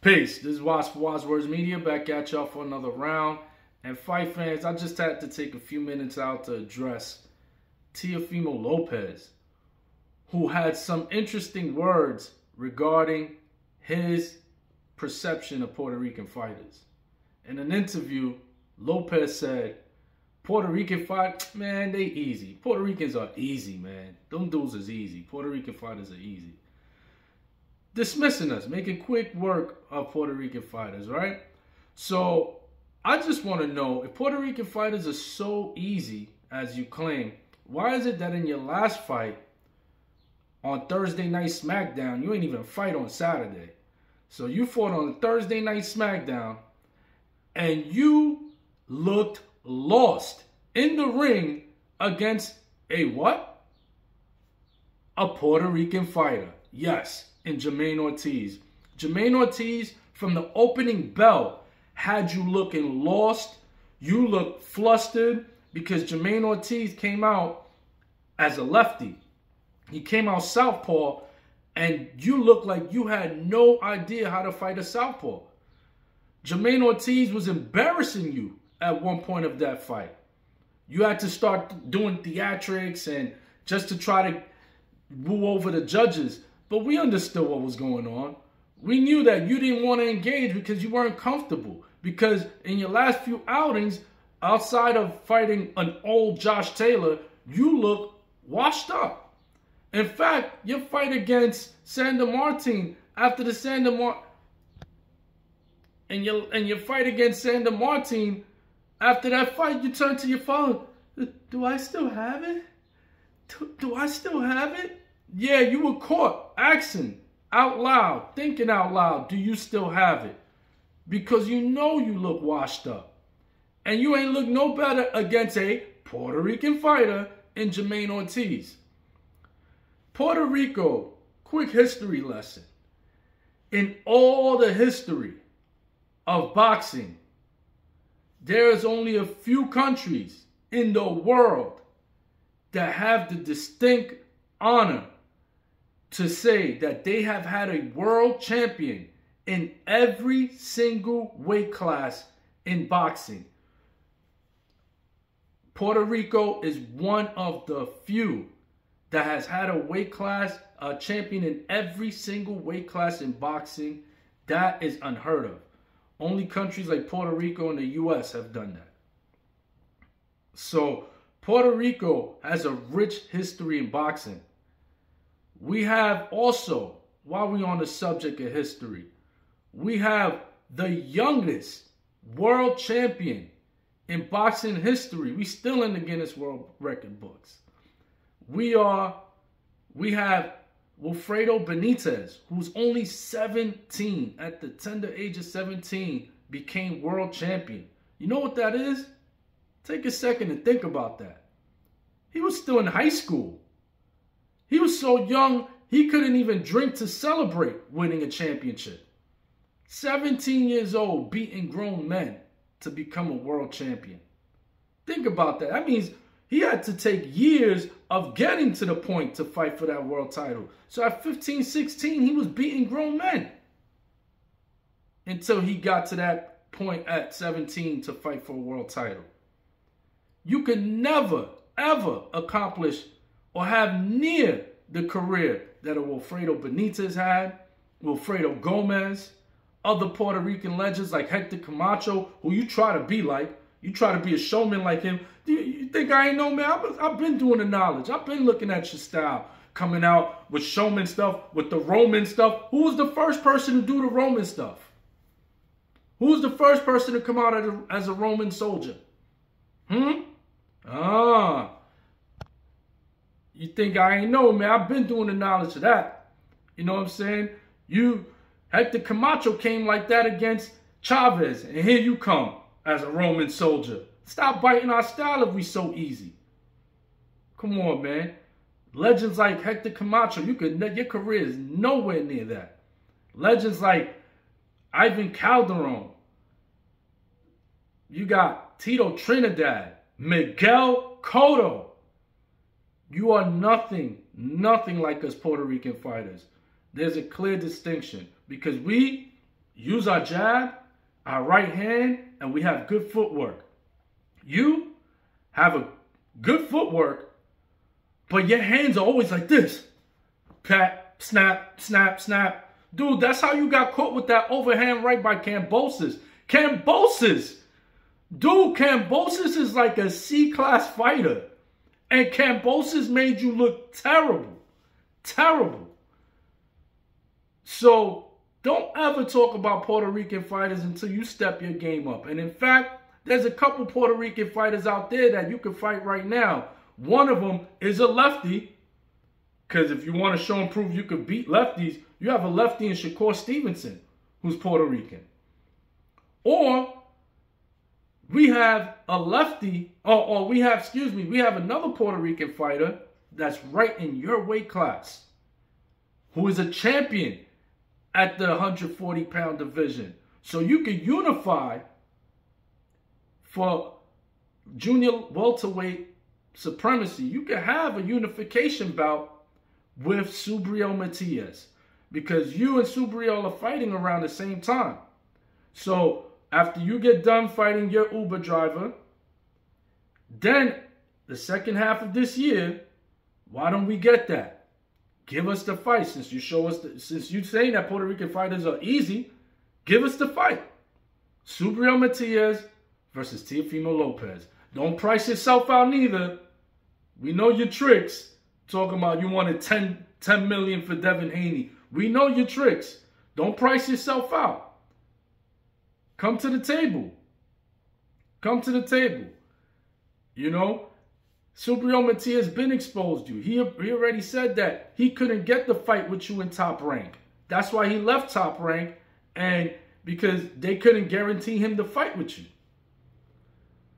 Peace. This is Watch for Wise Words Media back at y'all for another round. And fight fans, I just had to take a few minutes out to address Teofimo Lopez, who had some interesting words regarding his perception of Puerto Rican fighters. In an interview, Lopez said, Puerto Rican fight, man, they easy. Puerto Ricans are easy, man. Them dudes is easy. Puerto Rican fighters are easy. Dismissing us, making quick work of Puerto Rican fighters, right? So I just want to know, if Puerto Rican fighters are so easy as you claim, why is it that in your last fight on Thursday Night SmackDown, you ain't even fight on Saturday? So you fought on Thursday Night SmackDown and you looked lost in the ring against a what? A Puerto Rican fighter. Yes. In Jermaine Ortiz. Jermaine Ortiz, from the opening bell, had you looking lost. You looked flustered because Jermaine Ortiz came out as a lefty. He came out southpaw, and you looked like you had no idea how to fight a southpaw. Jermaine Ortiz was embarrassing you at one point of that fight. You had to start doing theatrics and just to try to woo over the judges. But we understood what was going on. We knew that you didn't want to engage because you weren't comfortable. Because in your last few outings, outside of fighting an old Josh Taylor, you look washed up. In fact, your fight against Sander Martin, after the Sander Martin, and your fight against Sander Martin, after that fight, you turn to your phone. Do I still have it? Do I still have it? Yeah, you were caught asking out loud, thinking out loud, do you still have it? Because you know you look washed up. And you ain't look no better against a Puerto Rican fighter in Jermaine Ortiz. Puerto Rico, quick history lesson. In all the history of boxing, there is only a few countries in the world that have the distinct honor to say that they have had a world champion in every single weight class in boxing. Puerto Rico is one of the few that has had a weight class, a champion in every single weight class in boxing. That is unheard of. Only countries like Puerto Rico and the US have done that. So Puerto Rico has a rich history in boxing. We have also, while we're on the subject of history, we have the youngest world champion in boxing history. We still in the Guinness World Record books. We have Wilfredo Benitez, who's only 17, at the tender age of 17, became world champion. You know what that is? Take a second and think about that. He was still in high school. He was so young, he couldn't even drink to celebrate winning a championship. 17 years old, beating grown men to become a world champion. Think about that. That means he had to take years of getting to the point to fight for that world title. So at 15, 16, he was beating grown men until he got to that point at 17 to fight for a world title. You could never, ever accomplish or have near the career that a Wilfredo Benitez had, Wilfredo Gomez, other Puerto Rican legends like Hector Camacho, who you try to be like. You try to be a showman like him. You think I ain't know, man? I've been doing the knowledge. I've been looking at your style, coming out with showman stuff, with the Roman stuff. Who was the first person to do the Roman stuff? Who was the first person to come out as a Roman soldier? You think I ain't know, man? I've been doing the knowledge of that. You know what I'm saying? Hector Camacho came like that against Chavez, and here you come as a Roman soldier. Stop biting our style if we so easy. Come on, man. Legends like Hector Camacho, your career is nowhere near that. Legends like Ivan Calderon. You got Tito Trinidad, Miguel Cotto. You are nothing like us Puerto Rican fighters. There's a clear distinction because use our jab, our right hand, and we have good footwork. You have a good footwork, but your hands are always like this. Pat, snap, snap, snap. Dude, that's how you got caught with that overhand right by Kambosos. Kambosos! Dude, Kambosos is like a C-class fighter. And Kambosos made you look terrible. Terrible. So, don't ever talk about Puerto Rican fighters until you step your game up. And in fact, there's a couple Puerto Rican fighters out there that you can fight right now. One of them is a lefty. Because if you want to show and prove you could beat lefties, you have a lefty in Shakur Stevenson, who's Puerto Rican. Or we have a lefty, we have another Puerto Rican fighter that's right in your weight class, who is a champion at the 140-pound division. So you can unify for junior welterweight supremacy. You can have a unification bout with Subriel Matias, because you and Subriel are fighting around the same time. So after you get done fighting your Uber driver, then the second half of this year, why don't we get that? Give us the fight. Since you show us, since you're saying that Puerto Rican fighters are easy, give us the fight. Subriel Matias versus Teofimo Lopez. Don't price yourself out neither. We know your tricks. Talking about you wanted 10 million for Devin Haney. We know your tricks. Don't price yourself out. Come to the table. Come to the table. You know, Subriel Matias been exposed you. He already said that he couldn't get the fight with you in Top Rank. That's why he left Top Rank, and because they couldn't guarantee him the fight with you.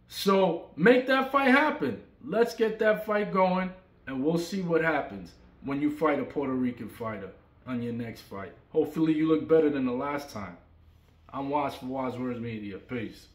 So make that fight happen. Let's get that fight going. And we'll see what happens when you fight a Puerto Rican fighter on your next fight. Hopefully you look better than the last time. I'm Waz for Waz Words Media. Peace.